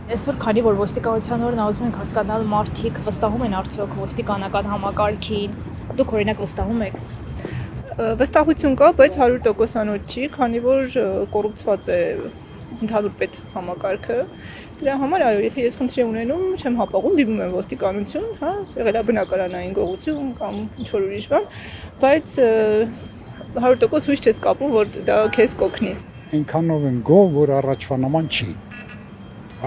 Այսօր քանի որ ոստիկանության օրն ուզում ենք հասկանալ մարդիկ վստահում են արդյոք ոստիկանական համակարգին, դուք օրինակ վստահում եք։ Վստահություն կա, բայց 100%-անոց չի, քանի որ կոռուպցված է ընդհանուր պետ համակարգը։ Դրա համար այո, եթե ես խնդիր եմ ունենում, չեմ հապաղում, դիմում եմ ոստիկանություն, հա, եղել է բնակարանային գողություն կամ ինչ-որ ուրիշ բան, բայց 100% հույս չես կապում, որ դա քեզ կօգնի։ Այնքանով եմ գոհ, որ առաջվա նման չի։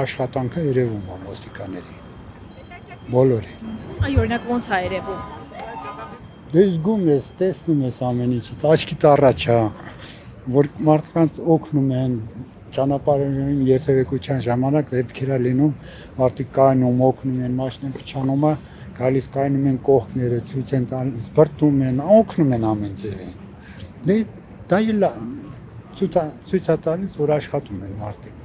Աշխատանքը երևում է ոստիկաների։ Բոլորի։ Այ օրինակ ո՞նց է երևում։ Դե զգում ես, տեսնում ես ամեն ինչից, աչքիդ առաջ է, որ մարդկանց օգնում են, ճանապարհային երթևեկության ժամանակ դեպքեր է լինում, մարդիկ կայնում, օգնում են, մաշինը փչանում է, գալիս կայնում են կողքները, ցույց են տալիս, բրդում են, օգնում են ամեն ձևին։ Դե դա էլ ցույց է տալիս, որ աշխատում են մարդիկ։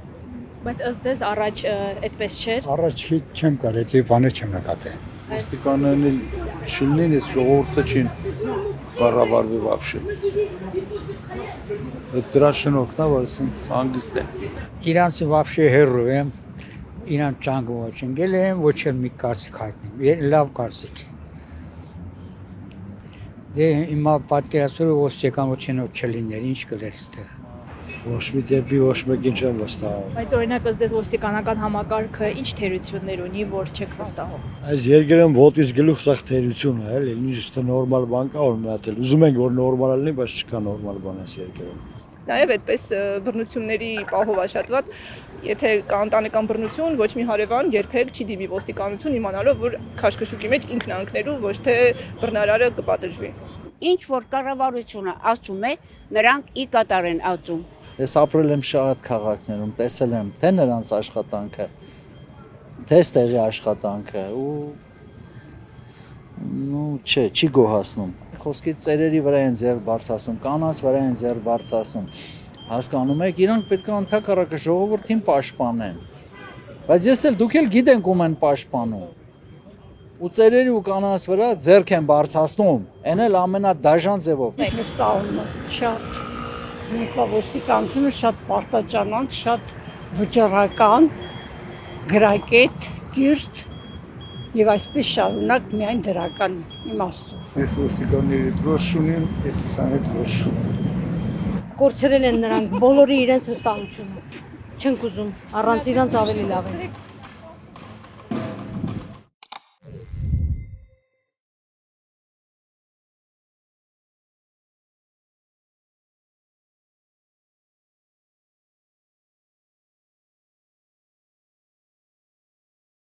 Բայց ըստ ձեզ առաջ այդպես չէր։ Առաջ չեմ կարել, այս բաներ չեմ նկատել։ Ոստիկաններին չլինեն, այս ժողովուրդը չին կառավարվի вообще։ Դրա շնորհքն է, որ ասենց հանգիստ են։ Իրանց вообще հերո եմ, իրանց ճանգը ոչ ընկել եմ, ոչ էլ մի կարծիք հայտնեմ, լավ կարծիք։ Դե հիմա պատկերացրու ոստիկանությունով չլիներ, ինչ կլեր այստեղ։ Ոչ մի դեպի ոչ մեկին չեմ վստահում։ Բայց օրինակ ըստ ձեզ ոստիկանական համակարգը ինչ թերություններ ունի, որ չեք վստահում։ Այս երկրում ոտից գլուխ սաղ թերություն է, էլի, ինչ-որ նորմալ բան կա, որ մտել։ Ուզում ենք, որ նորմալ լինի, բայց չկա նորմալ բան այս երկրում։ Նաև այդպես բռնությունների պահով աշատված, եթե կա ընտանեկան բռնություն, ոչ մի հարևան երբեք չի դիմի ոստիկանություն իմանալով, որ քաշքշուկի մեջ ինքն է ընկնելու, ոչ թե բռնարարը կպատժվի։ Ինչ որ կառավարությունը ասում է, նրանք ի կատար են ածում։ Ես ապրել եմ շատ քաղաքներում, տեսել եմ թե նրանց աշխատանքը, թե ստեղի աշխատանքը ու չի գոհացնում։ Խոսքի ծերերի վրա են ձեռ բարձրացնում, կանանց վրա են ձեռ բարձրացնում։ Հասկանում եք, իրանք պետք է ընդհակառակը ժողովրդին պաշտպանեն։ Բայց դուք էլ գիտենք ում են պաշտպանում։ Ու ծերերի ու կանանց վրա ձեռք են բարձրացնում, այն էլ ամենադաժան ձևով։ Ես վստահում եմ, շատ։ Ինքնա ոստիկանությունը շատ պարտաճանանց, շատ վճռական, գրակետ, կիրթ եւ այսպես շարունակ միայն դրական իմաստով։ Ես ոստիկանների դրոշ ունեմ, պետության հետ ոչ ունեմ։ Կորցրել են նրանք բոլորի իրենց վստահությունը։ Չենք ուզում, առանց իրանց ավելի լավ է։